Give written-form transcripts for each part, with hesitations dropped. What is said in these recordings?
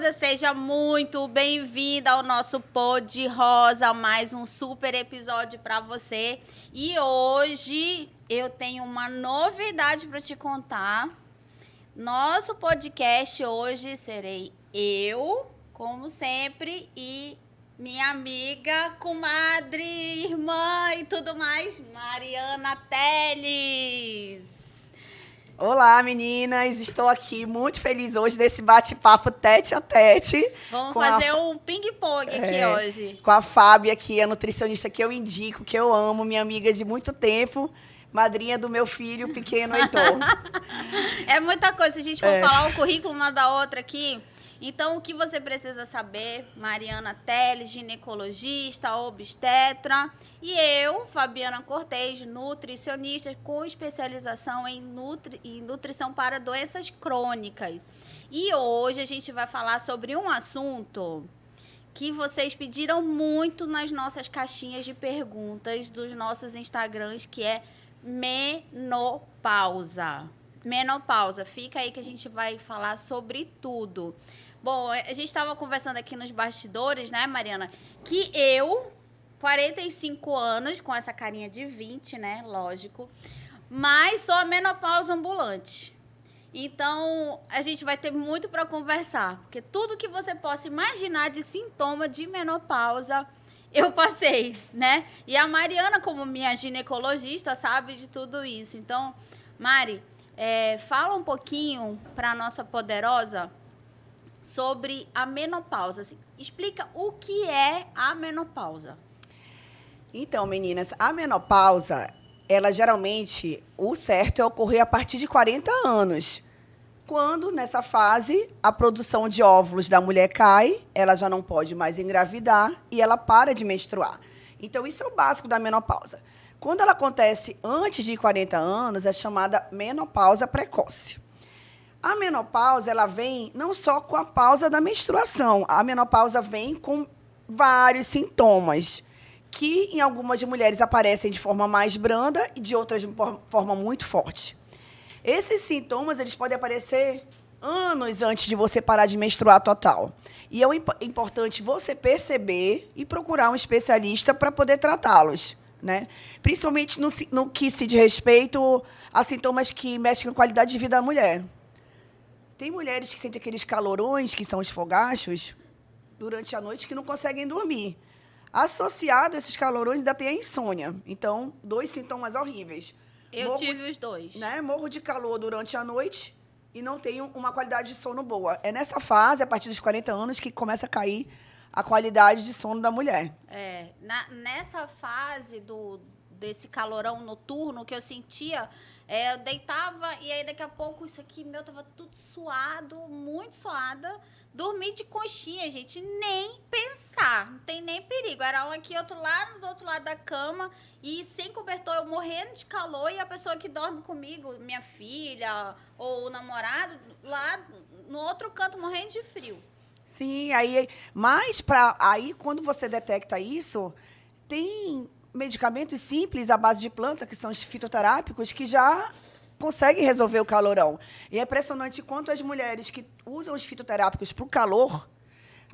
Rosa, seja muito bem-vinda ao nosso Pod Rosa, mais um super episódio para você. E hoje eu tenho uma novidade para te contar. Nosso podcast hoje serei eu, como sempre, e minha amiga, comadre, irmã e tudo mais, Mariana Teles. Olá, meninas! Estou aqui muito feliz hoje nesse bate-papo tete a tete. Vamos fazer um ping-pong aqui hoje. Com a Fábia, que é a nutricionista que eu indico, que eu amo, minha amiga de muito tempo, madrinha do meu filho, pequeno Heitor. É muita coisa, se a gente for falar o currículo uma da outra aqui. Então, o que você precisa saber? Mariana Teles, ginecologista, obstetra. E eu, Fabiana Cortez, nutricionista com especialização em nutrição para doenças crônicas. E hoje a gente vai falar sobre um assunto que vocês pediram muito nas nossas caixinhas de perguntas dos nossos Instagrams, que é menopausa. Menopausa, fica aí que a gente vai falar sobre tudo. Bom, a gente estava conversando aqui nos bastidores, né, Mariana? Que eu, 45 anos, com essa carinha de 20, né, lógico, mas sou a menopausa ambulante. Então, a gente vai ter muito para conversar, porque tudo que você possa imaginar de sintoma de menopausa, eu passei, né? E a Mariana, como minha ginecologista, sabe de tudo isso. Então, Mari, fala um pouquinho para a nossa poderosa sobre a menopausa. Assim, explica o que é a menopausa. Então, meninas, a menopausa, ela geralmente, o certo é ocorrer a partir de 40 anos. Quando, nessa fase, a produção de óvulos da mulher cai, ela já não pode mais engravidar e ela para de menstruar. Então, isso é o básico da menopausa. Quando ela acontece antes de 40 anos, é chamada menopausa precoce. A menopausa, ela vem não só com a pausa da menstruação. A menopausa vem com vários sintomas, que em algumas mulheres aparecem de forma mais branda e de outras de forma muito forte. Esses sintomas, eles podem aparecer anos antes de você parar de menstruar total. E é importante você perceber e procurar um especialista para poder tratá-los, né? Principalmente no que se diz respeito a sintomas que mexem com a qualidade de vida da mulher. Tem mulheres que sentem aqueles calorões, que são os fogachos, durante a noite, que não conseguem dormir. Associado a esses calorões, ainda tem a insônia. Então, 2 sintomas horríveis. Eu tive os dois. Né? Morro de calor durante a noite e não tenho uma qualidade de sono boa. É nessa fase, a partir dos 40 anos, que começa a cair a qualidade de sono da mulher. Nessa fase desse calorão noturno que eu sentia, eu deitava e aí daqui a pouco isso aqui meu tava tudo suado, muito suada. Dormi de conchinha, gente, nem pensar, não tem nem perigo. Era um aqui, outro lá, do outro lado da cama e sem cobertor, eu morrendo de calor e a pessoa que dorme comigo, minha filha ou o namorado, lá no outro canto morrendo de frio. Sim, mas aí quando você detecta isso, tem medicamentos simples à base de planta, que são os fitoterápicos, que já conseguem resolver o calorão. E é impressionante quanto as mulheres que usam os fitoterápicos para o calor,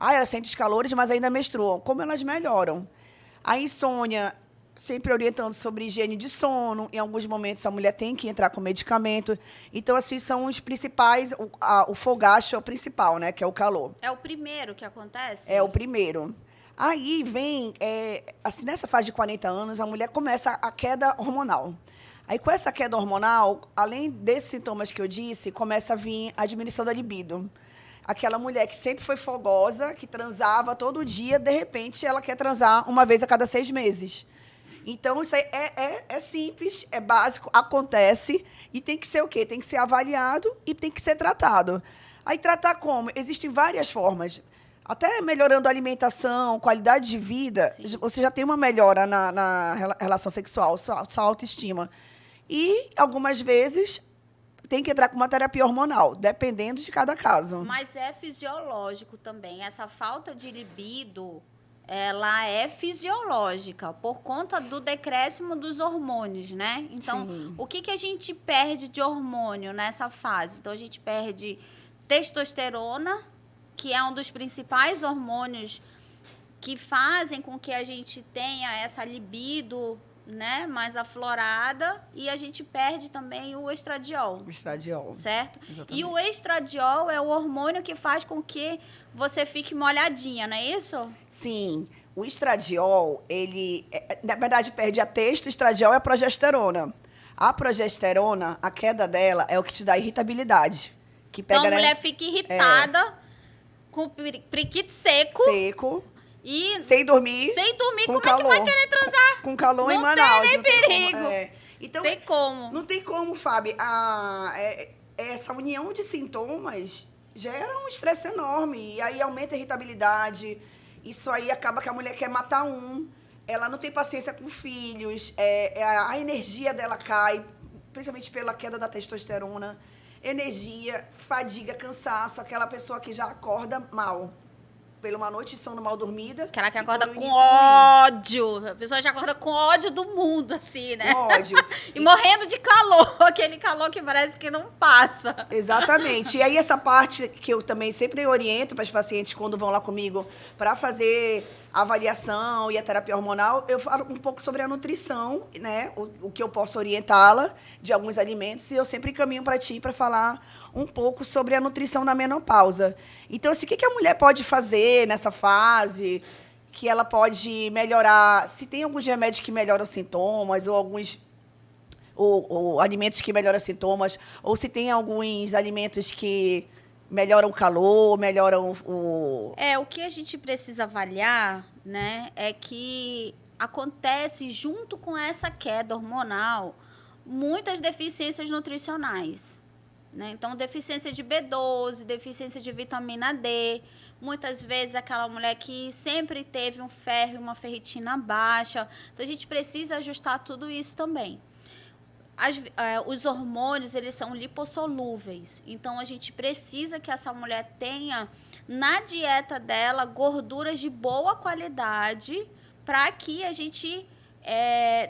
elas sentem os calores, mas ainda menstruam, como elas melhoram. A insônia, sempre orientando sobre higiene de sono, em alguns momentos a mulher tem que entrar com medicamento. Então, assim, são os principais, o fogacho é o principal, né, que é o calor. É o primeiro que acontece? É o primeiro. Aí vem, assim, nessa fase de 40 anos, a mulher começa a queda hormonal. Aí, com essa queda hormonal, além desses sintomas que eu disse, começa a vir a diminuição da libido. Aquela mulher que sempre foi fogosa, que transava todo dia, de repente, ela quer transar uma vez a cada 6 meses. Então, isso aí é simples, é básico, acontece e tem que ser o quê? Tem que ser avaliado e tem que ser tratado. Aí, tratar como? Existem várias formas. Até melhorando a alimentação, qualidade de vida, sim, você já tem uma melhora na relação sexual, sua autoestima. E, algumas vezes, tem que entrar com uma terapia hormonal, dependendo de cada caso. Mas é fisiológico também. Essa falta de libido, ela é fisiológica, por conta do decréscimo dos hormônios, né? Então, sim, o que a gente perde de hormônio nessa fase? Então, a gente perde testosterona, que é um dos principais hormônios que fazem com que a gente tenha essa libido, né, mais aflorada, e a gente perde também o estradiol. O estradiol. Certo? Exatamente. E o estradiol é o hormônio que faz com que você fique molhadinha, não é isso? Sim. O estradiol, na verdade, perde a texto, o estradiol é a progesterona. A progesterona, a queda dela é o que te dá irritabilidade. Que pega, Então a mulher fica irritada, com priquito seco. Seco. E sem dormir. Sem dormir, com como calor. é que vai querer transar? Com calor não em Manaus. Tem nem perigo. Então, tem como. Não tem como, Fábio. Essa união de sintomas gera um estresse enorme. E aí aumenta a irritabilidade. Isso aí acaba que a mulher quer matar ela não tem paciência com filhos, a energia dela cai, principalmente pela queda da testosterona. Energia, fadiga, cansaço, aquela pessoa que já acorda mal. Pela uma noite de sono mal dormida. Aquela que acorda com ódio. A pessoa já acorda com ódio do mundo, assim, né? Com ódio. E morrendo de calor. Aquele calor que parece que não passa. Exatamente. E aí essa parte que eu também sempre oriento para as pacientes quando vão lá comigo para fazer a avaliação e a terapia hormonal, eu falo um pouco sobre a nutrição, né? O que eu posso orientá-la de alguns alimentos, e eu sempre encaminho para ti para falar um pouco sobre a nutrição na menopausa. Então, assim, o que a mulher pode fazer nessa fase, que ela pode melhorar, se tem alguns remédios que melhoram os sintomas, ou alguns ou alimentos que melhoram os sintomas, ou se tem alguns alimentos que melhoram o calor, melhoram o... O que a gente precisa avaliar, né, é que acontece junto com essa queda hormonal muitas deficiências nutricionais. Né? Então, deficiência de B12, deficiência de vitamina D, muitas vezes aquela mulher que sempre teve um ferro e uma ferritina baixa. Então, a gente precisa ajustar tudo isso também. Os hormônios, eles são lipossolúveis. Então, a gente precisa que essa mulher tenha na dieta dela gorduras de boa qualidade para que a gente...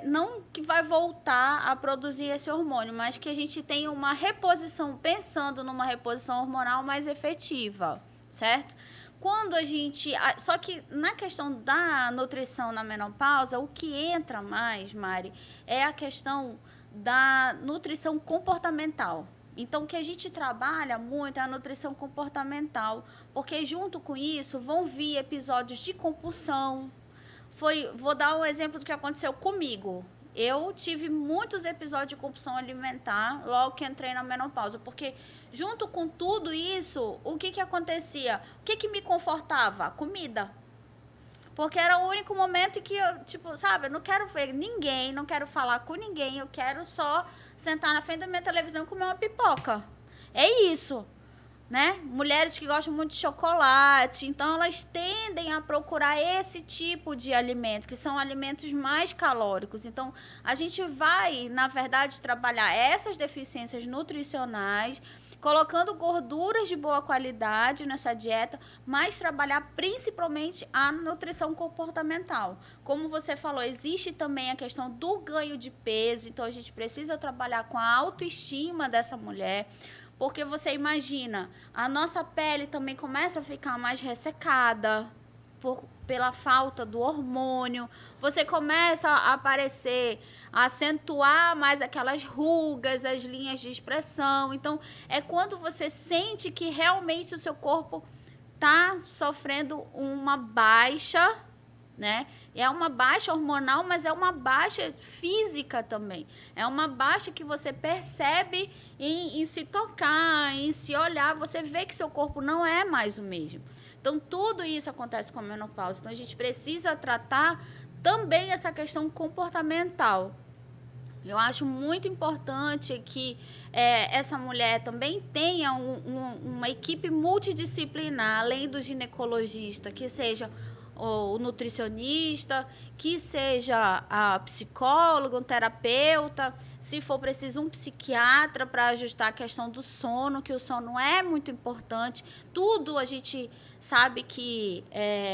não que vai voltar a produzir esse hormônio, mas que a gente tenha uma reposição, pensando numa reposição hormonal mais efetiva, certo? Quando a gente... Só que na questão da nutrição na menopausa, o que entra mais, Mari, é a questão da nutrição comportamental. Então, o que a gente trabalha muito é a nutrição comportamental, porque junto com isso vão vir episódios de compulsão. Vou dar um exemplo do que aconteceu comigo. Eu tive muitos episódios de compulsão alimentar logo que entrei na menopausa, porque junto com tudo isso, o que acontecia? O que me confortava? A comida. Porque era o único momento em que eu, eu não quero ver ninguém, não quero falar com ninguém, eu quero só sentar na frente da minha televisão e comer uma pipoca. É isso. Né? Mulheres que gostam muito de chocolate, então elas tendem a procurar esse tipo de alimento, que são alimentos mais calóricos. Então, a gente vai, na verdade, trabalhar essas deficiências nutricionais, colocando gorduras de boa qualidade nessa dieta, mas trabalhar principalmente a nutrição comportamental. Como você falou, existe também a questão do ganho de peso, então a gente precisa trabalhar com a autoestima dessa mulher. Porque você imagina, a nossa pele também começa a ficar mais ressecada pela falta do hormônio. Você começa a aparecer, a acentuar mais aquelas rugas, as linhas de expressão. Então, é quando você sente que realmente o seu corpo está sofrendo uma baixa, né? É uma baixa hormonal, mas é uma baixa física também. É uma baixa que você percebe em se tocar, em se olhar. Você vê que seu corpo não é mais o mesmo. Então, tudo isso acontece com a menopausa. Então, a gente precisa tratar também essa questão comportamental. Eu acho muito importante que essa mulher também tenha uma equipe multidisciplinar, além do ginecologista, que seja o nutricionista, que seja a psicóloga, um terapeuta, se for preciso um psiquiatra para ajustar a questão do sono, que o sono é muito importante. Tudo a gente sabe que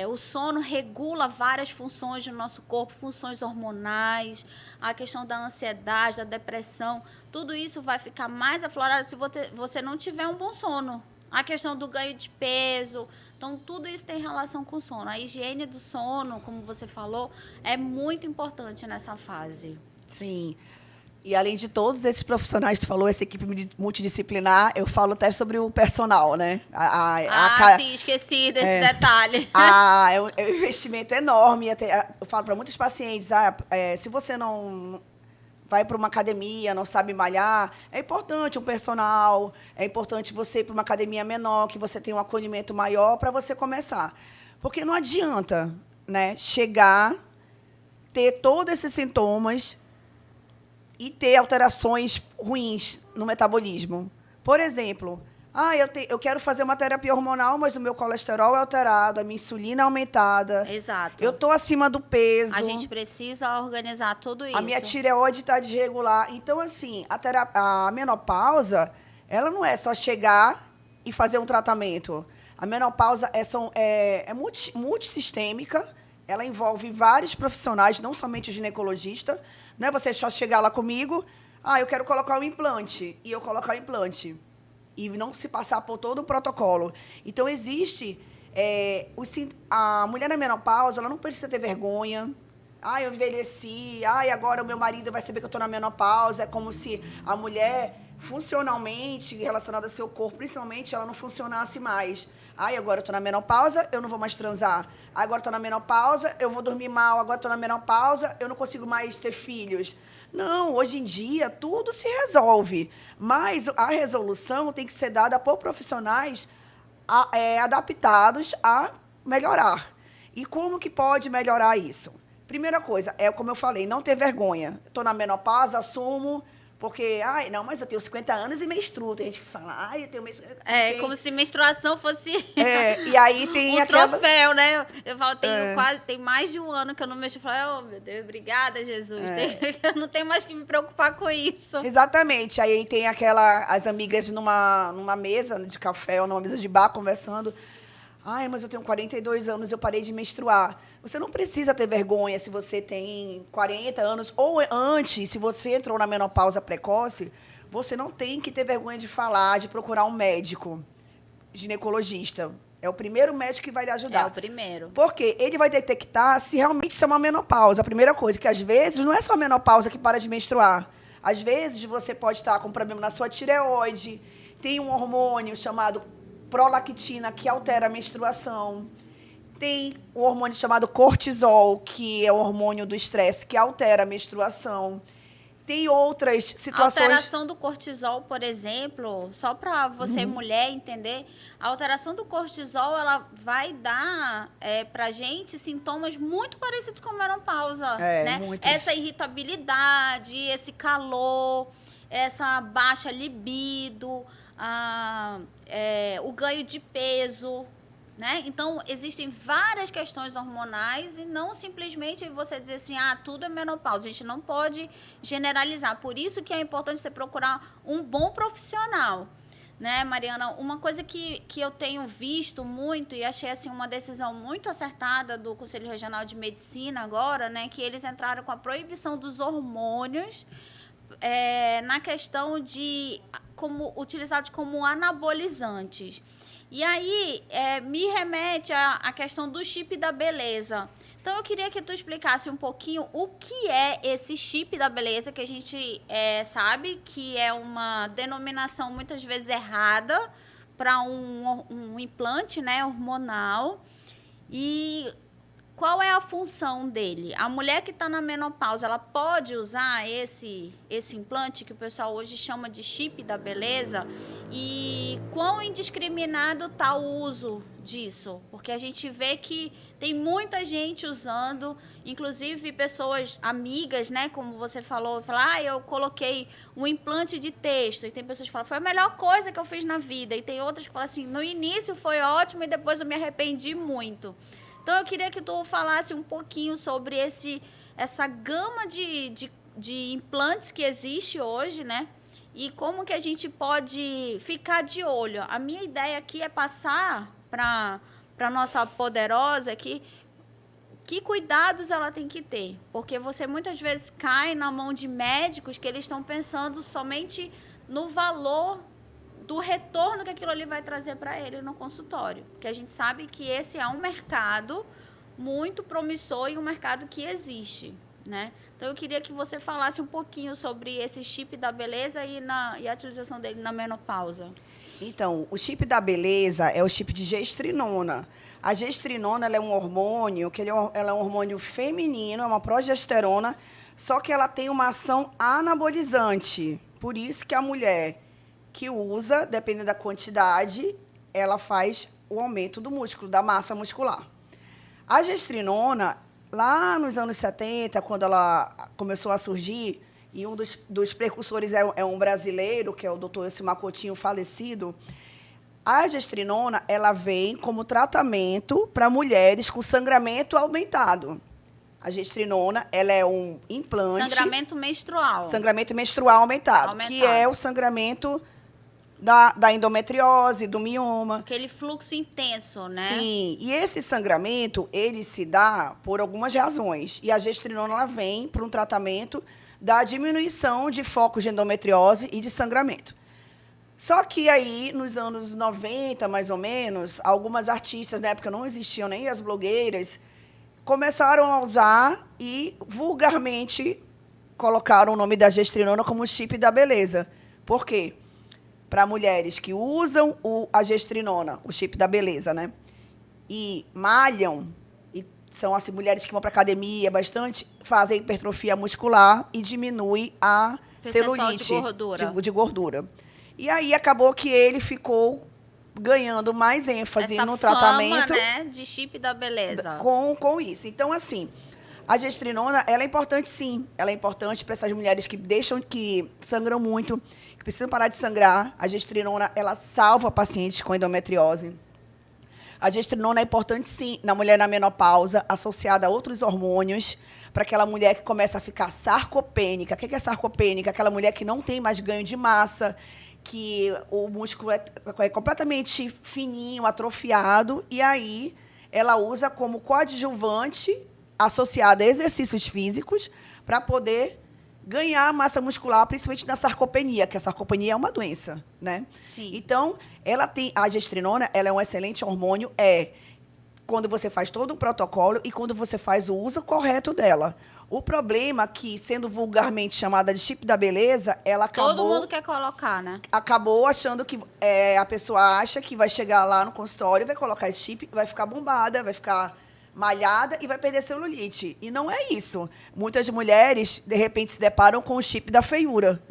o sono regula várias funções do nosso corpo, funções hormonais, a questão da ansiedade, da depressão, tudo isso vai ficar mais aflorado se você não tiver um bom sono. a questão do ganho de peso. Então, tudo isso tem relação com o sono. A higiene do sono, como você falou, é muito importante nessa fase. Sim. E além de todos esses profissionais, tu falou, essa equipe multidisciplinar, eu falo até sobre o personal, né? Sim, esqueci desse detalhe. É um investimento enorme. Até, eu falo para muitos pacientes, se você não vai para uma academia, não sabe malhar, é importante um personal, é importante você ir para uma academia menor, que você tenha um acolhimento maior para você começar. Porque não adianta, né, chegar, ter todos esses sintomas e ter alterações ruins no metabolismo. Por exemplo, eu quero fazer uma terapia hormonal, mas o meu colesterol é alterado, a minha insulina é aumentada. Exato. Eu estou acima do peso. A gente precisa organizar tudo isso. A minha tireoide está desregular. Então, assim, a menopausa, ela não é só chegar e fazer um tratamento. A menopausa é multissistêmica, ela envolve vários profissionais, não somente o ginecologista. Não é você só chegar lá comigo, eu quero colocar um implante, e eu colocar o implante. E não se passar por todo o protocolo. Então, existe... a mulher na menopausa, ela não precisa ter vergonha. Eu envelheci. Agora o meu marido vai saber que eu estou na menopausa. É como se a mulher, funcionalmente, relacionada ao seu corpo, principalmente, ela não funcionasse mais. Agora eu estou na menopausa, eu não vou mais transar. Agora estou na menopausa, eu vou dormir mal. Agora estou na menopausa, eu não consigo mais ter filhos. Não, hoje em dia, tudo se resolve. Mas a resolução tem que ser dada por profissionais adaptados a melhorar. E como que pode melhorar isso? Primeira coisa, como eu falei, não ter vergonha. Estou na menopausa, assumo, porque, não, mas eu tenho 50 anos e menstruo. Tem gente que fala, eu tenho menstruação. Como se menstruação fosse e aí tem troféu, né? Eu falo, tem mais de um ano que eu não menstruo. Eu falo, meu Deus, obrigada, Jesus. Eu não tenho mais que me preocupar com isso. Exatamente. Aí tem as amigas numa mesa de café ou numa mesa de bar conversando. Mas eu tenho 42 anos, eu parei de menstruar. Você não precisa ter vergonha se você tem 40 anos, ou antes, se você entrou na menopausa precoce, você não tem que ter vergonha de falar, de procurar um médico ginecologista. É o primeiro médico que vai lhe ajudar. É o primeiro. Porque ele vai detectar se realmente isso é uma menopausa. A primeira coisa, que às vezes não é só a menopausa que para de menstruar. Às vezes você pode estar com problema na sua tireoide, tem um hormônio chamado prolactina, que altera a menstruação. Tem o hormônio chamado cortisol, que é o hormônio do estresse, que altera a menstruação. Tem outras situações... A alteração do cortisol, por exemplo, só para você, mulher, entender, a alteração do cortisol, ela vai dar para a gente sintomas muito parecidos com a menopausa. Né? Muitos. Essa irritabilidade, esse calor, essa baixa libido, o ganho de peso, né? Então, existem várias questões hormonais e não simplesmente você dizer assim, tudo é menopausa. A gente não pode generalizar. Por isso que é importante você procurar um bom profissional, né, Mariana? Uma coisa que eu tenho visto muito e achei assim, uma decisão muito acertada do Conselho Regional de Medicina agora, né, que eles entraram com a proibição dos hormônios na questão de utilizados como anabolizantes. E aí, me remete à questão do chip da beleza. Então, eu queria que tu explicasse um pouquinho o que é esse chip da beleza, que a gente sabe que é uma denominação muitas vezes errada para um implante, né, hormonal. E qual é a função dele? A mulher que está na menopausa, ela pode usar esse implante que o pessoal hoje chama de chip da beleza? E quão indiscriminado está o uso disso? Porque a gente vê que tem muita gente usando, inclusive pessoas amigas, né? Como você falou, eu coloquei um implante de texto. E tem pessoas que falam, foi a melhor coisa que eu fiz na vida. E tem outras que falam assim, no início foi ótimo e depois eu me arrependi muito. Então, eu queria que tu falasse um pouquinho sobre essa gama de implantes que existe hoje, né? E como que a gente pode ficar de olho. A minha ideia aqui é passar para a nossa poderosa que cuidados ela tem que ter. Porque você muitas vezes cai na mão de médicos que eles estão pensando somente no valor do retorno que aquilo ali vai trazer para ele no consultório. Porque a gente sabe que esse é um mercado muito promissor e um mercado que existe, né? Então, eu queria que você falasse um pouquinho sobre esse chip da beleza e a utilização dele na menopausa. Então, o chip da beleza é o chip de gestrinona. A gestrinona ela é um hormônio, ela é um hormônio feminino, é uma progesterona, só que ela tem uma ação anabolizante. Por isso que a mulher que usa, dependendo da quantidade, ela faz o aumento do músculo, da massa muscular. A gestrinona, lá nos anos 70, quando ela começou a surgir, e um dos precursores é um brasileiro, que é o doutor Elcimar Coutinho, falecido, a gestrinona ela vem como tratamento para mulheres com sangramento aumentado. A gestrinona ela é um implante. Sangramento menstrual. Sangramento menstrual aumentado. Que é o sangramento da endometriose, do mioma. Aquele fluxo intenso, né? Sim. E esse sangramento, ele se dá por algumas razões. E a gestrinona ela vem para um tratamento da diminuição de focos de endometriose e de sangramento. Só que aí, nos anos 90, mais ou menos, algumas artistas, na época não existiam nem as blogueiras, começaram a usar e vulgarmente colocaram o nome da gestrinona como chip da beleza. Por quê? Para mulheres que usam a gestrinona, o chip da beleza, né? E malham, e são assim, mulheres que vão para academia bastante, fazem hipertrofia muscular e diminui a celulite de gordura. E aí acabou que ele ficou ganhando mais ênfase no tratamento, né, de chip da beleza. Com isso. Então, assim, a gestrinona, ela é importante, sim. Ela é importante para essas mulheres que sangram muito, que precisam parar de sangrar. A gestrinona, ela salva pacientes com endometriose. A gestrinona é importante, sim, na mulher na menopausa, associada a outros hormônios, para aquela mulher que começa a ficar sarcopênica. O que é sarcopênica? Aquela mulher que não tem mais ganho de massa, que o músculo é completamente fininho, atrofiado, e aí ela usa como coadjuvante associado a exercícios físicos para poder ganhar massa muscular, principalmente na sarcopenia, que a sarcopenia é uma doença, né? Sim. Então, a gestrinona, ela é um excelente hormônio, quando você faz todo um protocolo e quando você faz o uso correto dela. O problema é que, sendo vulgarmente chamada de chip da beleza, ela acabou... Todo mundo quer colocar, né? Acabou achando que a pessoa acha que vai chegar lá no consultório, vai colocar esse chip, vai ficar bombada, vai ficar malhada e vai perder celulite. E não é isso. Muitas mulheres, de repente, se deparam com o chip da feiura.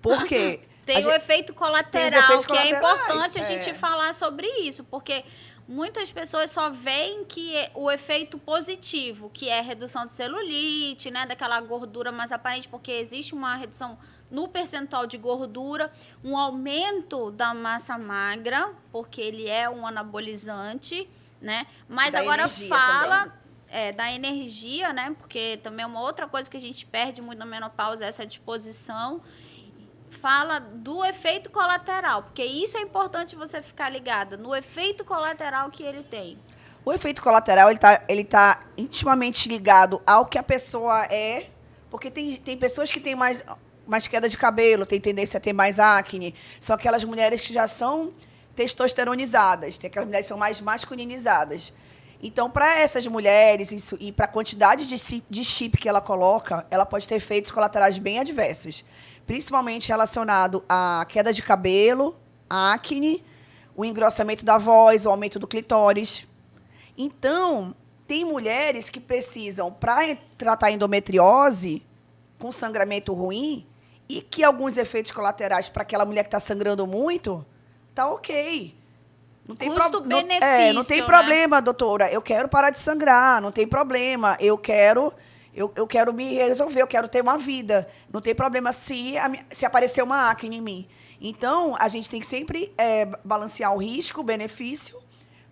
Por quê? Tem o efeito colateral, que é importante a gente falar sobre isso, porque muitas pessoas só veem que o efeito positivo, que é redução de celulite, né, daquela gordura mais aparente, porque existe uma redução no percentual de gordura, um aumento da massa magra, porque ele é um anabolizante, né? Mas da agora fala da energia, né? Porque também é uma outra coisa que a gente perde muito na menopausa, essa disposição. Fala do efeito colateral, porque isso é importante você ficar ligada no efeito colateral que ele tem. O efeito colateral, ele tá intimamente ligado ao que a pessoa é, porque tem pessoas que têm mais queda de cabelo, tem tendência a ter mais acne, são aquelas mulheres que já são testosteronizadas, tem aquelas mulheres que são mais masculinizadas. Então, para essas mulheres e para a quantidade de chip que ela coloca, ela pode ter efeitos colaterais bem adversos, principalmente relacionado à queda de cabelo, acne, o engrossamento da voz, o aumento do clitóris. Então, tem mulheres que precisam, para tratar endometriose com sangramento ruim, e que alguns efeitos colaterais para aquela mulher que está sangrando muito, tá ok. Não tem custo-benefício, não tem problema, doutora. Eu quero parar de sangrar, não tem problema. Eu quero me resolver, eu quero ter uma vida. Não tem problema se aparecer uma acne em mim. Então, a gente tem que sempre balancear o risco, o benefício,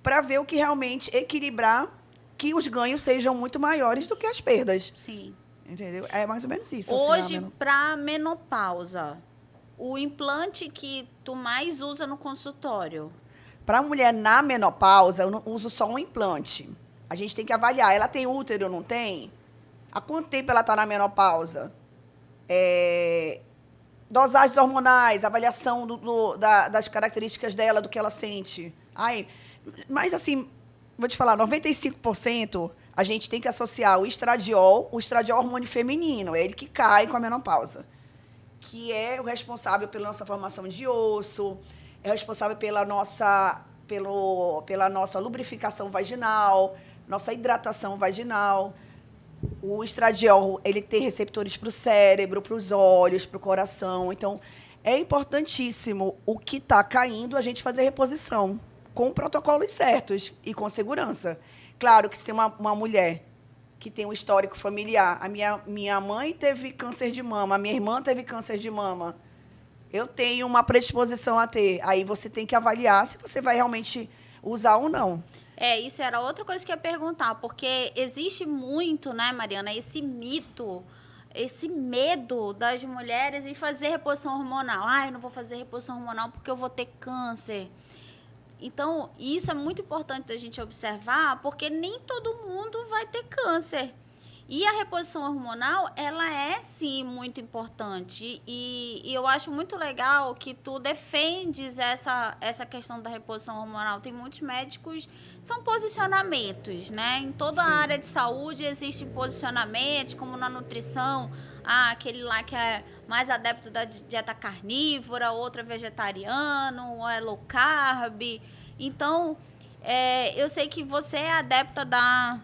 para ver o que realmente equilibrar, que os ganhos sejam muito maiores do que as perdas. Sim. Entendeu? É mais ou menos isso. Hoje, para menopausa, o implante que tu mais usa no consultório? Para a mulher na menopausa, eu não uso só um implante. A gente tem que avaliar. Ela tem útero ou não tem? Há quanto tempo ela está na menopausa? dosagens hormonais, avaliação das características dela, do que ela sente. Ai, mas, assim, vou te falar, 95% a gente tem que associar o estradiol hormônio feminino, é ele que cai com a menopausa, que é o responsável pela nossa formação de osso, é responsável pela nossa lubrificação vaginal, nossa hidratação vaginal. O estradiol, ele tem receptores para o cérebro, para os olhos, para o coração. Então, é importantíssimo o que está caindo, a gente fazer reposição com protocolos certos e com segurança. Claro que se tem uma mulher que tem um histórico familiar, a minha mãe teve câncer de mama, a minha irmã teve câncer de mama, eu tenho uma predisposição a ter. Aí você tem que avaliar se você vai realmente usar ou não. Isso era outra coisa que eu ia perguntar, porque existe muito, né, Mariana, esse mito, esse medo das mulheres em fazer reposição hormonal. Eu não vou fazer reposição hormonal porque eu vou ter câncer. Então, isso é muito importante a gente observar, porque nem todo mundo vai ter câncer. E a reposição hormonal, ela é, sim, muito importante. E eu acho muito legal que tu defendes essa questão da reposição hormonal. Tem muitos médicos, são posicionamentos, né? Em toda a área de saúde existem posicionamentos, como na nutrição. Aquele lá que é mais adepto da dieta carnívora, outro é vegetariano, ou é low carb. Então, eu sei que você é adepta da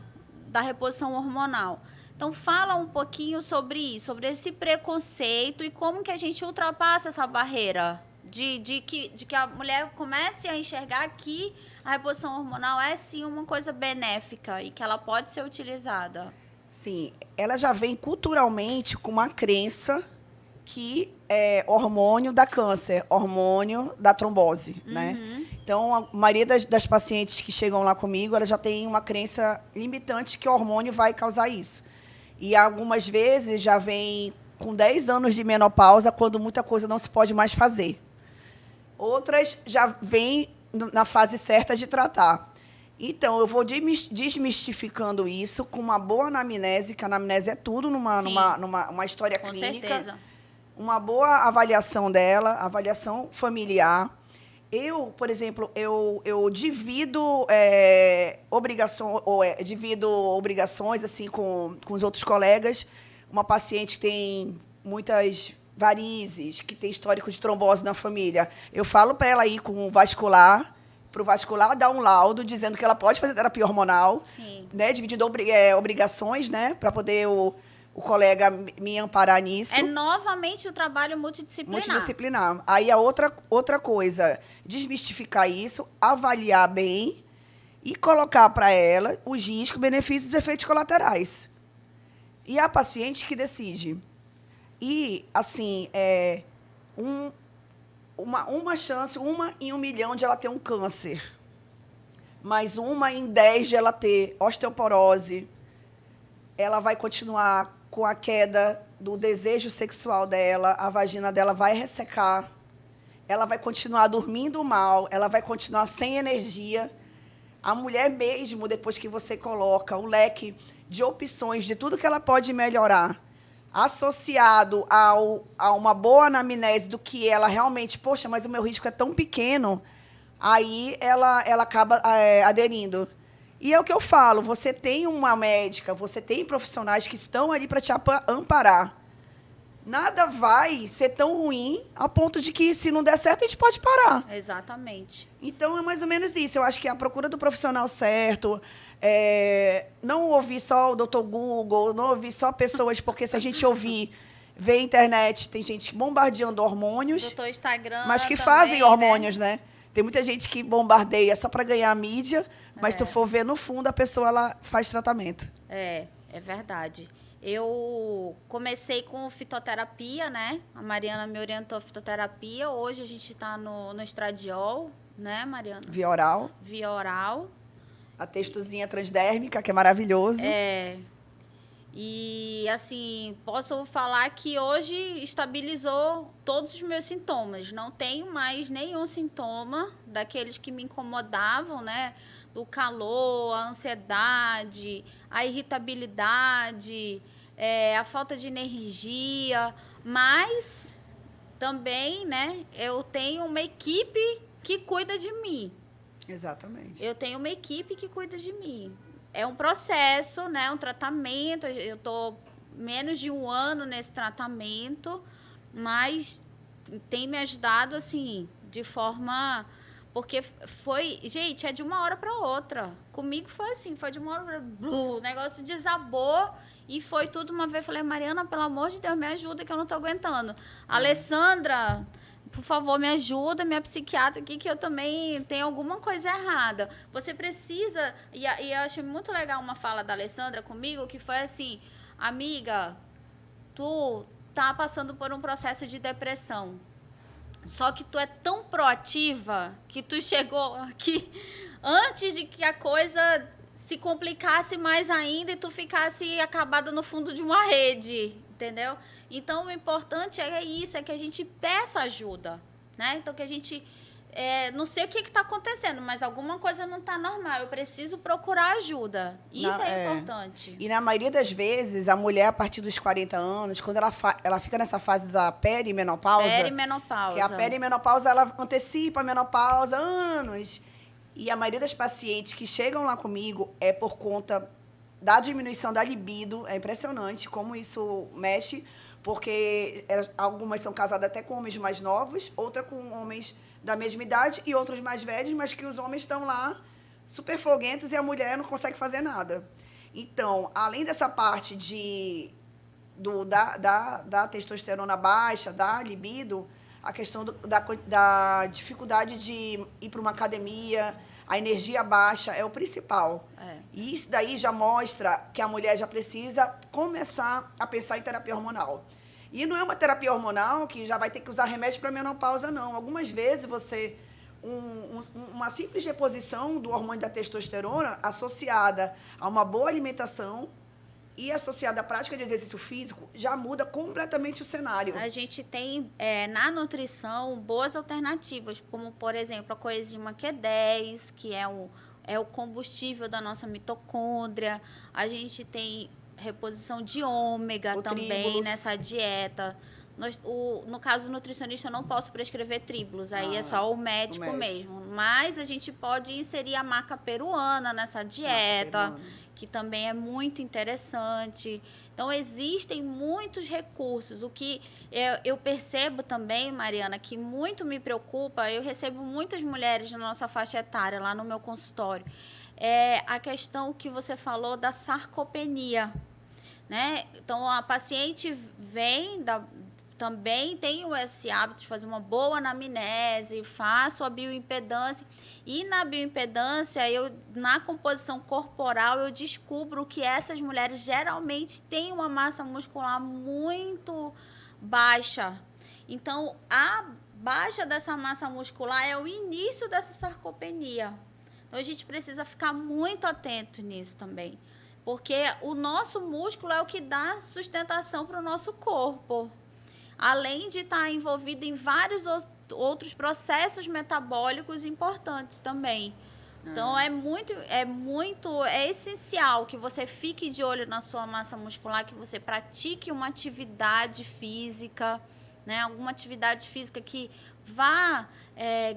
reposição hormonal. Então, fala um pouquinho sobre isso, sobre esse preconceito e como que a gente ultrapassa essa barreira de que a mulher comece a enxergar que a reposição hormonal é, sim, uma coisa benéfica e que ela pode ser utilizada. Sim, ela já vem culturalmente com uma crença que é hormônio dá câncer, hormônio dá trombose, né? Então, a maioria das pacientes que chegam lá comigo, ela já tem uma crença limitante que o hormônio vai causar isso. E algumas vezes já vem com 10 anos de menopausa, quando muita coisa não se pode mais fazer. Outras já vêm na fase certa de tratar. Então, eu vou desmistificando isso com uma boa anamnese, que a anamnese é tudo numa história com clínica. Certeza. Uma boa avaliação dela, avaliação familiar. Eu, por exemplo, eu divido obrigações assim com os outros colegas. Uma paciente que tem muitas varizes, que tem histórico de trombose na família. Eu falo para ela ir com o vascular, para o vascular dar um laudo dizendo que ela pode fazer terapia hormonal, né, dividindo obrigações, né, para poder o colega me amparar nisso. É novamente o trabalho multidisciplinar. Aí a outra coisa, desmistificar isso, avaliar bem e colocar para ela os riscos, benefícios e efeitos colaterais. E a paciente que decide. E, assim, uma chance, 1 em 1 milhão de ela ter um câncer, mas 1 em 10 de ela ter osteoporose, ela vai continuar com a queda do desejo sexual dela, a vagina dela vai ressecar, ela vai continuar dormindo mal, ela vai continuar sem energia. A mulher mesmo, depois que você coloca o leque de opções de tudo que ela pode melhorar, associado a uma boa anamnese do que ela realmente, poxa, mas o meu risco é tão pequeno, aí ela acaba aderindo. E é o que eu falo, você tem uma médica, você tem profissionais que estão ali para te amparar. Nada vai ser tão ruim a ponto de que, se não der certo, a gente pode parar. Exatamente. Então, é mais ou menos isso. Eu acho que a procura do profissional certo, não ouvir só o Dr. Google, não ouvir só pessoas, porque se a gente ouvir, ver a internet, tem gente bombardeando hormônios, Doutor Instagram mas que também, fazem hormônios, né? Tem muita gente que bombardeia só para ganhar mídia, mas se tu for ver, no fundo, a pessoa ela faz tratamento. É verdade. Eu comecei com fitoterapia, né? A Mariana me orientou a fitoterapia. Hoje a gente está no estradiol, né, Mariana? Via oral. Via oral. A textozinha transdérmica, que é maravilhoso. E, assim, posso falar que hoje estabilizou todos os meus sintomas. Não tenho mais nenhum sintoma daqueles que me incomodavam, né? O calor, a ansiedade, a irritabilidade, a falta de energia. Mas também, né, eu tenho uma equipe que cuida de mim. Exatamente. Eu tenho uma equipe que cuida de mim. É um processo, né, um tratamento. Eu tô menos de 1 ano nesse tratamento, mas tem me ajudado, assim, de forma... Porque foi... Gente, é de uma hora para outra. Comigo foi assim, foi de uma hora para... O negócio desabou e foi tudo uma vez. Falei, Mariana, pelo amor de Deus, me ajuda que eu não tô aguentando. Alessandra, por favor, me ajuda, minha psiquiatra aqui, que eu também tenho alguma coisa errada. Você precisa... E eu achei muito legal uma fala da Alessandra comigo, que foi assim, amiga, tu tá passando por um processo de depressão. Só que tu é tão proativa que tu chegou aqui antes de que a coisa se complicasse mais ainda e tu ficasse acabada no fundo de uma rede, entendeu? Então, o importante é isso, é que a gente peça ajuda, né? Então, que a gente... não sei o que está acontecendo, mas alguma coisa não está normal. Eu preciso procurar ajuda. Isso é importante. E na maioria das vezes, a mulher, a partir dos 40 anos, quando ela fica nessa fase da perimenopausa... Perimenopausa. Que a perimenopausa, ela antecipa a menopausa há anos. E a maioria das pacientes que chegam lá comigo é por conta da diminuição da libido. É impressionante como isso mexe, porque algumas são casadas até com homens mais novos, outras com homens da mesma idade e outros mais velhos, mas que os homens estão lá super folguentos e a mulher não consegue fazer nada. Então, além dessa parte da testosterona baixa, da libido, a questão da dificuldade de ir para uma academia, a energia baixa é o principal. E isso daí já mostra que a mulher já precisa começar a pensar em terapia hormonal. E não é uma terapia hormonal que já vai ter que usar remédio para menopausa, não. Algumas vezes uma simples reposição do hormônio da testosterona associada a uma boa alimentação e associada à prática de exercício físico já muda completamente o cenário. A gente tem na nutrição boas alternativas, como, por exemplo, a coenzima Q10, que é o combustível da nossa mitocôndria. A gente tem reposição de ômega também nessa dieta. No caso do nutricionista, eu não posso prescrever tríbulos, aí é só o médico mesmo. Mas a gente pode inserir a maca peruana nessa dieta, que também é muito interessante. Então, existem muitos recursos. O que eu percebo também, Mariana, que muito me preocupa, eu recebo muitas mulheres na nossa faixa etária, lá no meu consultório, é a questão que você falou da sarcopenia, né? Então, a paciente também tenho esse hábito de fazer uma boa anamnese, faço a bioimpedância. E na bioimpedância, na composição corporal, eu descubro que essas mulheres geralmente têm uma massa muscular muito baixa. Então, a baixa dessa massa muscular é o início dessa sarcopenia. Então, a gente precisa ficar muito atento nisso também. Porque o nosso músculo é o que dá sustentação para o nosso corpo. Além de estar envolvido em vários outros processos metabólicos importantes também. Então, é essencial que você fique de olho na sua massa muscular, que você pratique uma atividade física, né? Alguma atividade física que vá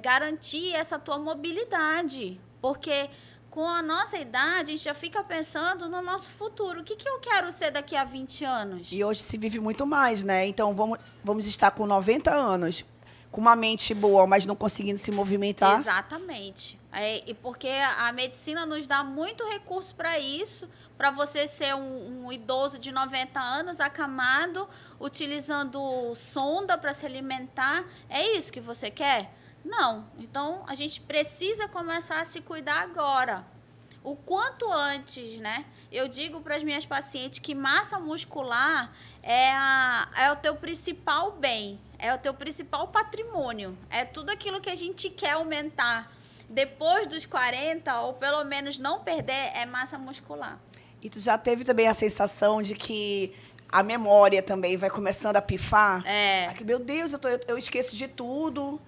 garantir essa tua mobilidade. Porque com a nossa idade, a gente já fica pensando no nosso futuro. O que eu quero ser daqui a 20 anos? E hoje se vive muito mais, né? Então, vamos estar com 90 anos, com uma mente boa, mas não conseguindo se movimentar. Exatamente. E porque a medicina nos dá muito recurso para isso, para você ser um idoso de 90 anos, acamado, utilizando sonda para se alimentar. É isso que você quer? Não. Então, a gente precisa começar a se cuidar agora. O quanto antes, né? Eu digo para as minhas pacientes que massa muscular é o teu principal bem, é o teu principal patrimônio. É tudo aquilo que a gente quer aumentar depois dos 40, ou pelo menos não perder, é massa muscular. E tu já teve também a sensação de que a memória também vai começando a pifar? Meu Deus, eu esqueço de tudo.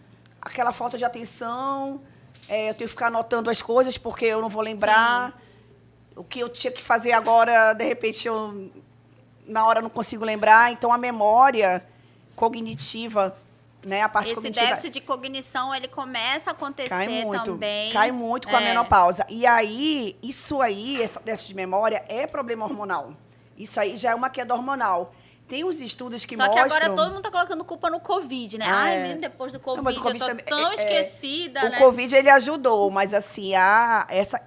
Aquela falta de atenção, eu tenho que ficar anotando as coisas porque eu não vou lembrar. Sim. O que eu tinha que fazer agora, de repente, na hora não consigo lembrar. Então, a memória cognitiva né, a parte Esse cognitiva... déficit de cognição, ele começa a acontecer também. Cai muito com a menopausa. E aí, esse déficit de memória é problema hormonal. Isso aí já é uma queda hormonal. Tem uns estudos que mostram... Só que agora todo mundo tá colocando culpa no Covid, né? Ai, menino, depois do Covid, mas o COVID eu tô tão esquecida, né? O Covid, ele ajudou, mas assim,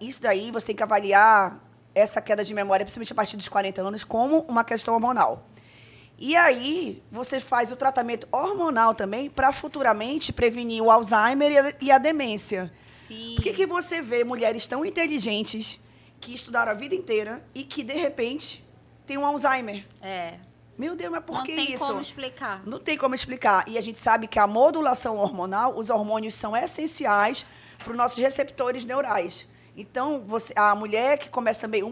isso daí você tem que avaliar essa queda de memória, principalmente a partir dos 40 anos, como uma questão hormonal. E aí, você faz o tratamento hormonal também para futuramente prevenir o Alzheimer e a demência. Sim. Por que você vê mulheres tão inteligentes que estudaram a vida inteira e que, de repente, têm um Alzheimer? Meu Deus, mas por que isso? Não tem como explicar. Não tem como explicar. E a gente sabe que a modulação hormonal, os hormônios são essenciais para os nossos receptores neurais. Então, a mulher que começa também,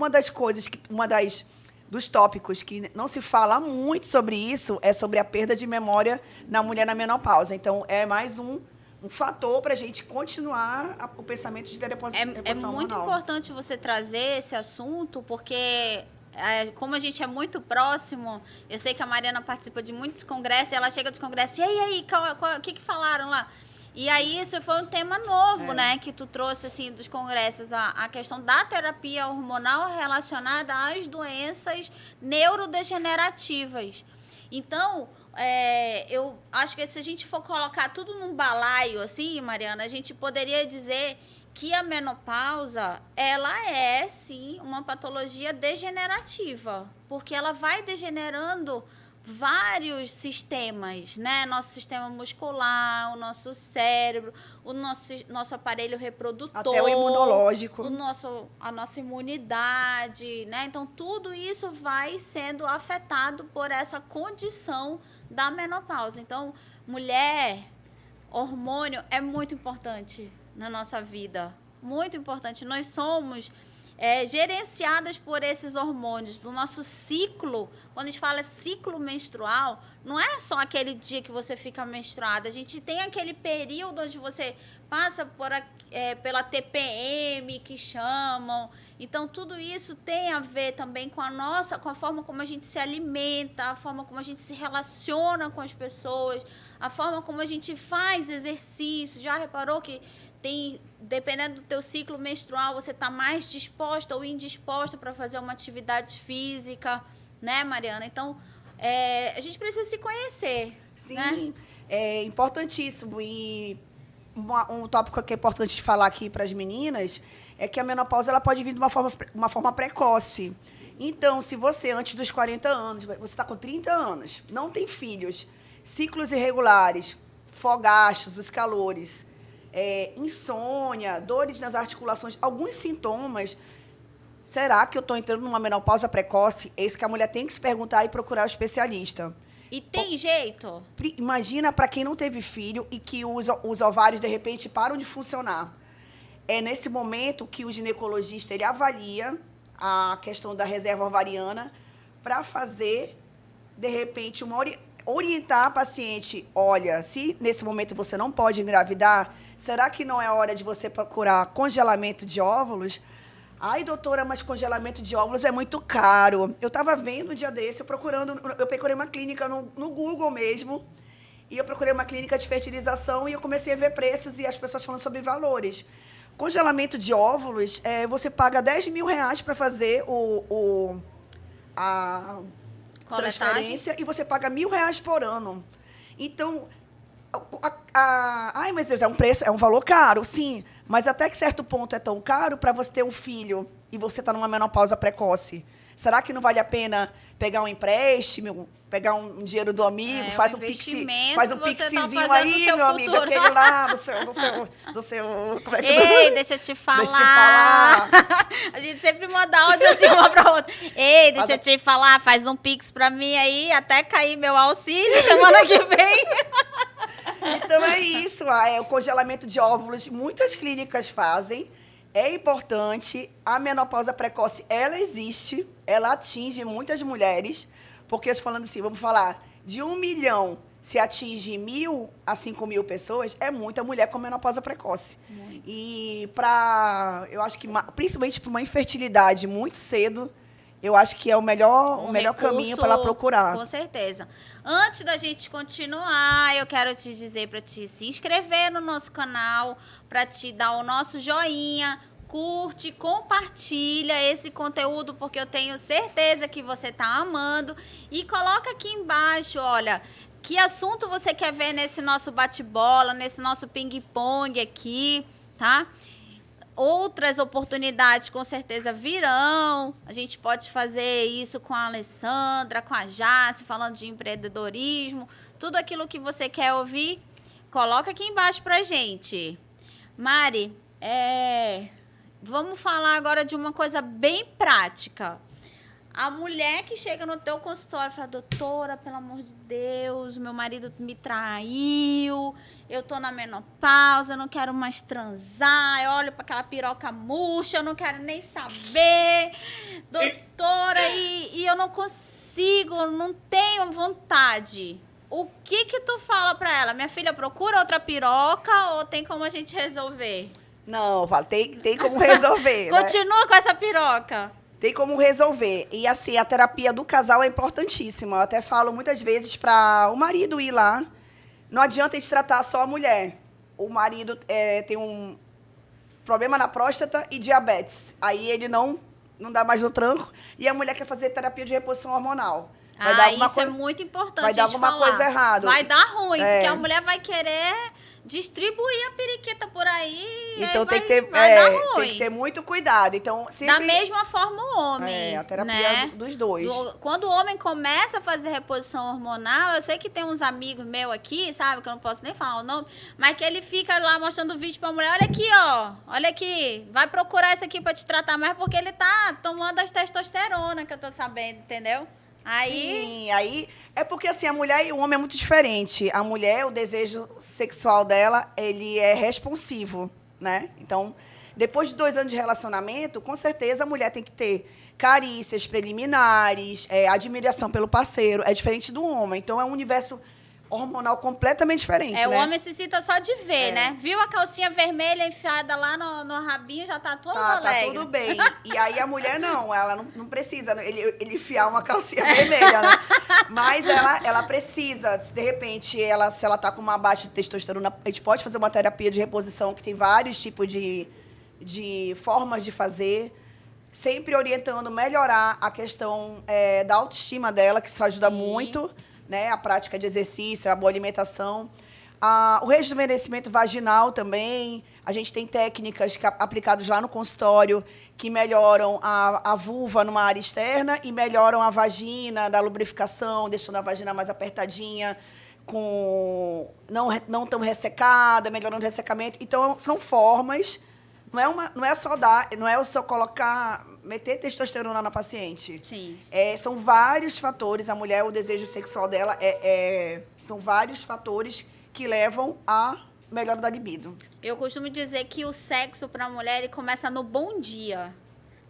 dos tópicos que não se fala muito sobre isso é sobre a perda de memória na mulher na menopausa. Então, é mais um fator para a gente continuar o pensamento de reposição hormonal. É muito importante você trazer esse assunto, porque... como a gente é muito próximo, eu sei que a Mariana participa de muitos congressos, ela chega dos congressos, e aí, o que falaram lá? E aí, isso foi um tema novo, né, que tu trouxe, assim, dos congressos, a questão da terapia hormonal relacionada às doenças neurodegenerativas. Então, eu acho que se a gente for colocar tudo num balaio, assim, Mariana, a gente poderia dizer que a menopausa, ela é, sim, uma patologia degenerativa, porque ela vai degenerando vários sistemas, né? Nosso sistema muscular, o nosso cérebro, o nosso aparelho reprodutor. Até o imunológico. A nossa imunidade, né? Então, tudo isso vai sendo afetado por essa condição da menopausa. Então, mulher, hormônio é muito importante na nossa vida, muito importante. Nós somos gerenciadas por esses hormônios do nosso ciclo. Quando a gente fala ciclo menstrual, não é só aquele dia que você fica menstruada. A gente tem aquele período onde você passa pela TPM, que chamam. Então, tudo isso tem a ver também com a forma como a gente se alimenta, a forma como a gente se relaciona com as pessoas, a forma como a gente faz exercício. Já reparou que dependendo do teu ciclo menstrual, você está mais disposta ou indisposta para fazer uma atividade física, né, Mariana? Então, a gente precisa se conhecer. Sim, né? É importantíssimo. E um tópico que é importante falar aqui para as meninas é que a menopausa ela pode vir de uma forma precoce. Então, se você, antes dos 40 anos, você está com 30 anos, não tem filhos, ciclos irregulares, fogachos, os calores, insônia, dores nas articulações, alguns sintomas. Será que eu estou entrando numa menopausa precoce? É isso que a mulher tem que se perguntar e procurar o especialista. E tem jeito? Imagina para quem não teve filho e que os ovários, de repente, param de funcionar. É nesse momento que o ginecologista ele avalia a questão da reserva ovariana para fazer, de repente, orientar a paciente. Olha, se nesse momento você não pode engravidar, será que não é hora de você procurar congelamento de óvulos? Ai, doutora, mas congelamento de óvulos é muito caro. Eu estava vendo um dia desse, eu procurei uma clínica no Google mesmo, e eu procurei uma clínica de fertilização e eu comecei a ver preços e as pessoas falando sobre valores. Congelamento de óvulos, você paga R$10.000 para fazer a transferência e você paga R$1.000 por ano. Então, ai, meu Deus, é um valor caro, sim. Mas até que certo ponto é tão caro para você ter um filho e você está numa menopausa precoce. Será que não vale a pena pegar um empréstimo, pegar um dinheiro do amigo, faz um pixzinho aí, meu amigo, aquele lá do seu como é que Ei, deixa eu te falar. A gente sempre manda áudio assim uma para outra. Ei, deixa eu te falar, faz um pix para mim aí, até cair meu auxílio semana que vem. Então é isso, o congelamento de óvulos, muitas clínicas fazem. É importante, a menopausa precoce, ela existe, ela atinge muitas mulheres, porque falando assim, vamos falar, de 1 milhão, se atinge 1.000 a 5.000 pessoas, é muita mulher com menopausa precoce. Muito. E eu acho que, principalmente para uma infertilidade muito cedo, eu acho que é o melhor caminho recurso, para ela procurar. Com certeza. Antes da gente continuar, eu quero te dizer para te se inscrever no nosso canal, para te dar o nosso joinha, curte, compartilha esse conteúdo, porque eu tenho certeza que você tá amando. E coloca aqui embaixo, olha, que assunto você quer ver nesse nosso bate-bola, nesse nosso ping-pong aqui, tá? Outras oportunidades com certeza virão. A gente pode fazer isso com a Alessandra, com a Jace, falando de empreendedorismo. Tudo aquilo que você quer ouvir, coloca aqui embaixo pra gente. Mari, vamos falar agora de uma coisa bem prática. A mulher que chega no teu consultório e fala, doutora, pelo amor de Deus, meu marido me traiu, eu tô na menopausa, eu não quero mais transar, eu olho para aquela piroca murcha, eu não quero nem saber, doutora, e eu não consigo, não tenho vontade. O que tu fala para ela? Minha filha, procura outra piroca ou tem como a gente resolver? Não, eu falo, tem como resolver. Continua, né, com essa piroca. Tem como resolver. E, assim, a terapia do casal é importantíssima. Eu até falo muitas vezes para o marido ir lá. Não adianta a gente tratar só a mulher. O marido tem um problema na próstata e diabetes. Aí ele não dá mais no tranco. E a mulher quer fazer terapia de reposição hormonal. Isso é muito importante. Vai dar alguma coisa errada. Vai dar ruim, porque a mulher vai querer distribuir a periquita por aí. Então vai dar ruim. Tem que ter muito cuidado. Então, sempre... Da mesma forma o homem. A terapia, né, dos dois. Quando o homem começa a fazer reposição hormonal, eu sei que tem uns amigos meus aqui, sabe, que eu não posso nem falar o nome, mas que ele fica lá mostrando vídeo pra mulher, olha aqui, ó, olha aqui, vai procurar isso aqui pra te tratar mais, porque ele tá tomando as testosterona, que eu tô sabendo, entendeu? Sim, aí é porque assim, a mulher e o homem é muito diferente. A mulher, o desejo sexual dela, ele é responsivo, né? Então, depois de 2 anos de relacionamento, com certeza a mulher tem que ter carícias preliminares, admiração pelo parceiro. É diferente do homem. Então, é um universo hormonal completamente diferente, né? O homem se excita só de ver, né? Viu a calcinha vermelha enfiada lá no rabinho, já tá todo alegre. Tá tudo bem. E aí a mulher não, ela não precisa ele enfiar uma calcinha vermelha, né? Mas ela precisa, de repente, se ela tá com uma baixa testosterona, a gente pode fazer uma terapia de reposição, que tem vários tipos de formas de fazer, sempre orientando melhorar a questão da autoestima dela, que isso ajuda muito, né? A prática de exercício, a boa alimentação. O rejuvenescimento vaginal também. A gente tem técnicas aplicadas lá no consultório que melhoram a vulva numa área externa e melhoram a vagina, da lubrificação, deixando a vagina mais apertadinha, não tão ressecada, melhorando o ressecamento. Então, são formas. Não é só meter testosterona na paciente. Sim. São vários fatores. A mulher, o desejo sexual dela, são vários fatores que levam à melhora da libido. Eu costumo dizer que o sexo para a mulher, ele começa no bom dia,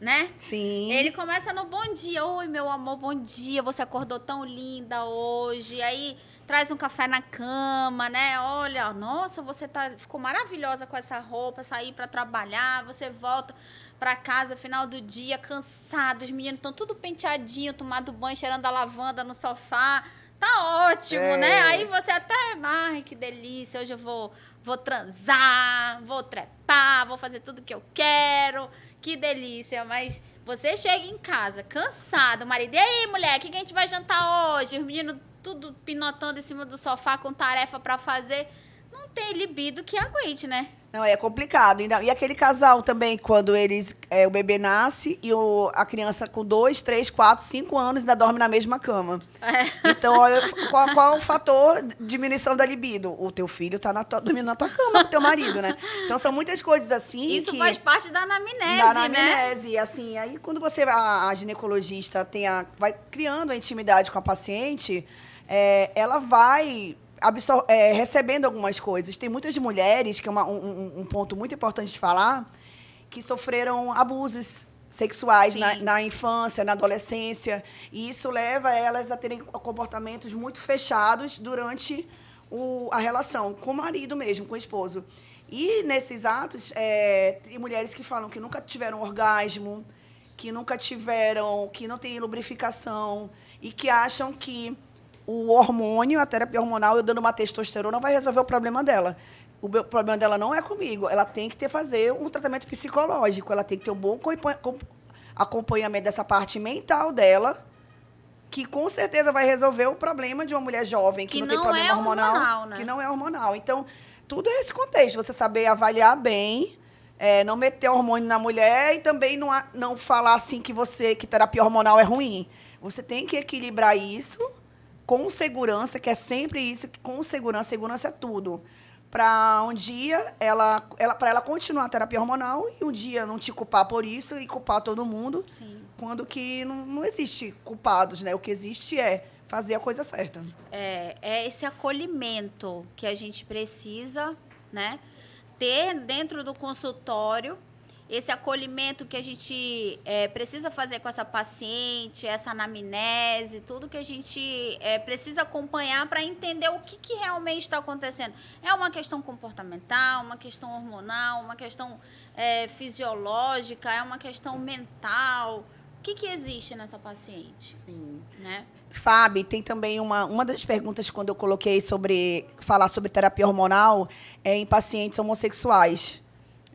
né? Sim. Ele começa no bom dia. Oi, meu amor, bom dia. Você acordou tão linda hoje. Aí traz um café na cama, né? Olha, nossa, você ficou maravilhosa com essa roupa, sair para trabalhar, você volta para casa final do dia cansado, os meninos estão tudo penteadinho, tomado banho, cheirando a lavanda no sofá. Tá ótimo, né? Aí você até, ai, que delícia, hoje eu vou transar, vou trepar, vou fazer tudo que eu quero. Que delícia, mas você chega em casa cansado, o marido, e aí, mulher, o que a gente vai jantar hoje? Os meninos tudo pinotando em cima do sofá com tarefa para fazer. Não tem libido que aguente, né? Não, é complicado. E aquele casal também, quando o bebê nasce e a criança com 2, 3, 4, 5 anos ainda dorme na mesma cama. Então, qual o fator de diminuição da libido? O teu filho tá dormindo na tua cama com o teu marido, né? Então, são muitas coisas assim. Isso faz parte da anamnese, da anamnese, né? Assim, aí quando a ginecologista vai criando a intimidade com a paciente, ela vai recebendo algumas coisas. Tem muitas mulheres, que é um ponto muito importante de falar, que sofreram abusos sexuais na infância, na adolescência, e isso leva elas a terem comportamentos muito fechados durante a relação com o marido mesmo, com o esposo. E nesses atos, tem mulheres que falam que nunca tiveram orgasmo, que nunca tiveram, que não têm lubrificação e que acham que o hormônio, a terapia hormonal, eu dando uma testosterona, vai resolver o problema dela. Problema dela não é comigo. Ela tem que fazer um tratamento psicológico. Ela tem que ter um bom acompanhamento dessa parte mental dela, que com certeza vai resolver o problema de uma mulher jovem que não tem problema hormonal, né? Que não é hormonal. Então, tudo é esse contexto. Você saber avaliar bem, não meter hormônio na mulher e também não falar assim que terapia hormonal é ruim. Você tem que equilibrar isso com segurança, que é sempre isso, que com segurança é tudo. Para um dia para ela continuar a terapia hormonal e um dia não te culpar por isso e culpar todo mundo. Sim. Quando que não existe culpados, né? O que existe é fazer a coisa certa. É esse acolhimento que a gente precisa, né, ter dentro do consultório, esse acolhimento que a gente precisa fazer com essa paciente, essa anamnese, tudo que a gente precisa acompanhar para entender o que realmente está acontecendo. É uma questão comportamental, uma questão hormonal, uma questão fisiológica, é uma questão mental. O que existe nessa paciente? Sim. Né? Fábio, tem também uma das perguntas quando eu coloquei falar sobre terapia hormonal em pacientes homossexuais.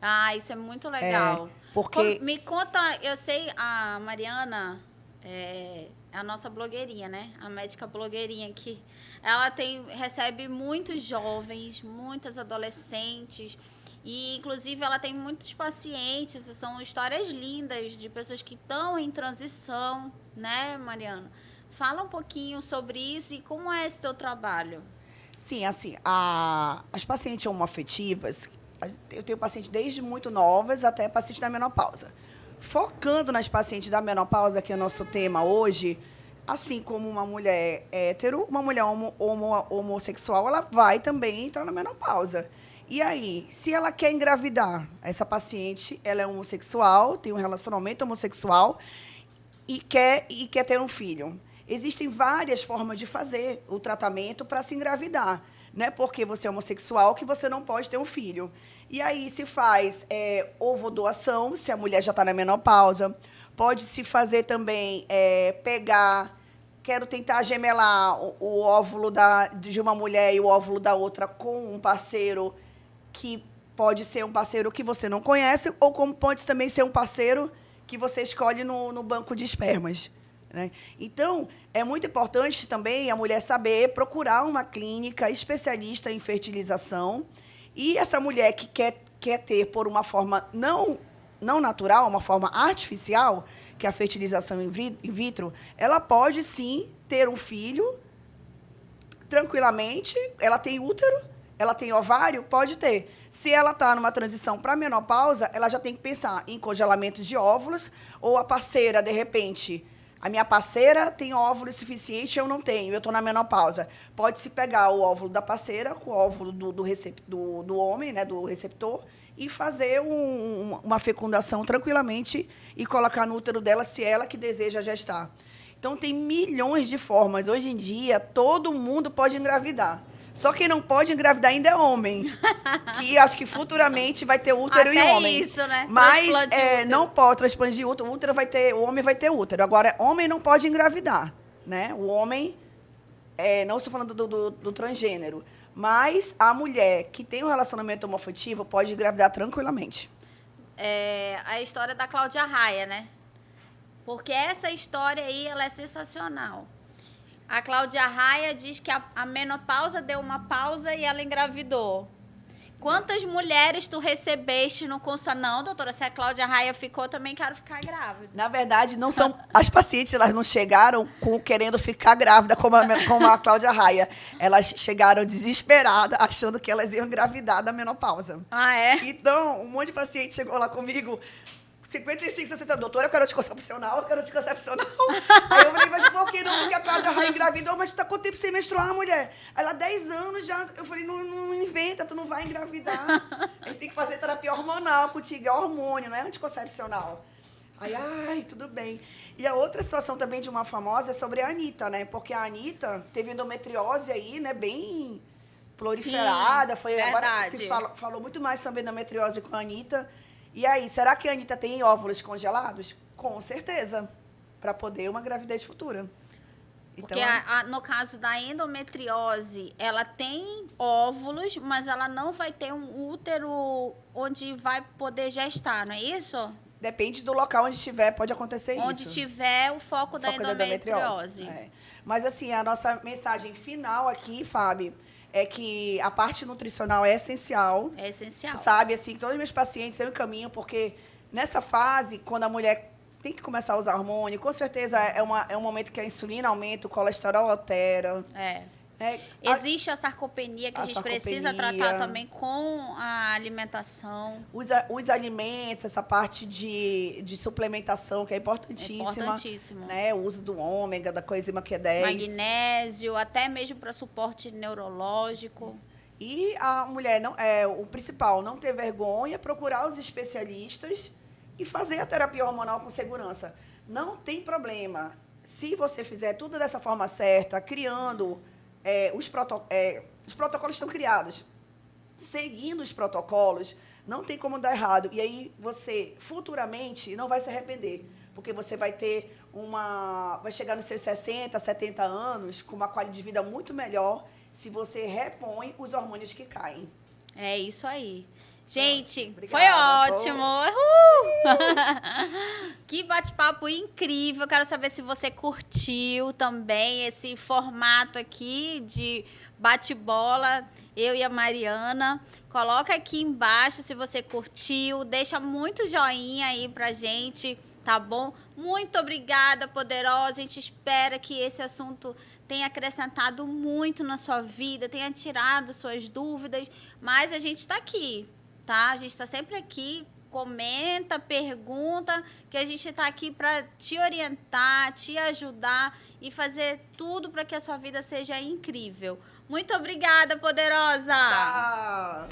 Ah, isso é muito legal. Porque... Me conta, eu sei, a Mariana é a nossa blogueirinha, né? A médica blogueirinha que ela recebe muitos jovens, muitas adolescentes e, inclusive, ela tem muitos pacientes, são histórias lindas de pessoas que estão em transição, né, Mariana? Fala um pouquinho sobre isso e como é esse teu trabalho. Sim, assim, as pacientes homoafetivas, eu tenho pacientes desde muito novas até pacientes da menopausa. Focando nas pacientes da menopausa, que é o nosso tema hoje, assim como uma mulher hétero, uma mulher homossexual, ela vai também entrar na menopausa. E aí, se ela quer engravidar, essa paciente, ela é homossexual, tem um relacionamento homossexual e quer ter um filho. Existem várias formas de fazer o tratamento para se engravidar. Não é porque você é homossexual que você não pode ter um filho. E aí se faz ovodoação, se a mulher já está na menopausa. Pode-se fazer também, quero tentar gemelar o óvulo de uma mulher e o óvulo da outra com um parceiro que pode ser um parceiro que você não conhece, ou como pode também ser um parceiro que você escolhe no banco de espermas. Né? Então, é muito importante também a mulher saber procurar uma clínica especialista em fertilização. E essa mulher que quer ter por uma forma não natural, uma forma artificial, que é a fertilização in vitro, ela pode, sim, ter um filho tranquilamente. Ela tem útero, ela tem ovário, pode ter. Se ela está numa transição para a menopausa, ela já tem que pensar em congelamento de óvulos, ou a parceira, de repente... A minha parceira tem óvulo suficiente, eu não tenho, eu estou na menopausa. Pode-se pegar o óvulo da parceira com o óvulo do homem, né, do receptor, e fazer uma fecundação tranquilamente e colocar no útero dela, se ela que deseja gestar. Então, tem milhões de formas. Hoje em dia, todo mundo pode engravidar. Só quem não pode engravidar ainda é homem. Que acho que futuramente vai ter útero Até em homem. isso, né? Mas não pode transplante de útero. O homem vai ter útero. Agora, homem não pode engravidar. Né? O homem, não estou falando do transgênero, mas a mulher que tem um relacionamento homoafetivo pode engravidar tranquilamente. A história da Cláudia Raia, né? Porque essa história aí, ela é sensacional. A Cláudia Raia diz que a menopausa deu uma pausa e ela engravidou. Quantas mulheres tu recebeste no consultório? Não, doutora, se a Cláudia Raia ficou, também quero ficar grávida. Na verdade, não são as pacientes, elas não chegaram querendo ficar grávida como a Cláudia Raia. Elas chegaram desesperadas, achando que elas iam engravidar da menopausa. Ah, é? Então, um monte de paciente chegou lá comigo... 55, 60, doutora, eu quero anticoncepcional, eu quero anticoncepcional. Aí eu falei, mas por que não? Porque a Cláudia Raia engravidou, mas tu tá quanto tempo sem menstruar, mulher? Ela, 10 anos já. Eu falei, não inventa, tu não vai engravidar. A gente tem que fazer terapia hormonal contigo, é hormônio, não é anticoncepcional. Aí, ai, tudo bem. E a outra situação também de uma famosa é sobre a Anitta, né? Porque a Anitta teve endometriose aí, né, bem proliferada. Sim, foi verdade. Agora se falou muito mais sobre endometriose com a Anitta. E aí, será que a Anitta tem óvulos congelados? Com certeza. Para poder uma gravidez futura. Porque no caso da endometriose, ela tem óvulos, mas ela não vai ter um útero onde vai poder gestar, não é isso? Depende do local onde estiver, pode acontecer isso. Onde tiver o foco da endometriose. É. Mas, assim, a nossa mensagem final aqui, Fábio, é que a parte nutricional é essencial. É essencial. Tu sabe, assim, todos os meus pacientes eu encaminho, porque nessa fase, quando a mulher tem que começar a usar hormônio, com certeza é um momento que a insulina aumenta, o colesterol altera. Existe a sarcopenia que a gente precisa tratar também com a alimentação. Os alimentos, essa parte de suplementação, que é importantíssima. É importantíssimo. Né? O uso do ômega, da coenzima Q10. Magnésio, até mesmo para suporte neurológico. E a mulher, o principal, não ter vergonha, procurar os especialistas e fazer a terapia hormonal com segurança. Não tem problema. Se você fizer tudo dessa forma certa, criando... os protocolos estão criados. Seguindo os protocolos, não tem como dar errado. E aí você, futuramente, não vai se arrepender. Porque você vai ter vai chegar nos seus 60, 70 anos com uma qualidade de vida muito melhor se você repõe os hormônios que caem. É isso aí. Gente, obrigada, foi ótimo. Que bate-papo incrível. Quero saber se você curtiu também esse formato aqui de bate-bola, eu e a Mariana. Coloca aqui embaixo se você curtiu. Deixa muito joinha aí pra gente, tá bom? Muito obrigada, Poderosa. A gente espera que esse assunto tenha acrescentado muito na sua vida, tenha tirado suas dúvidas, mas a gente está aqui. Tá? A gente está sempre aqui, comenta, pergunta, que a gente está aqui para te orientar, te ajudar e fazer tudo para que a sua vida seja incrível. Muito obrigada, Poderosa! Tchau!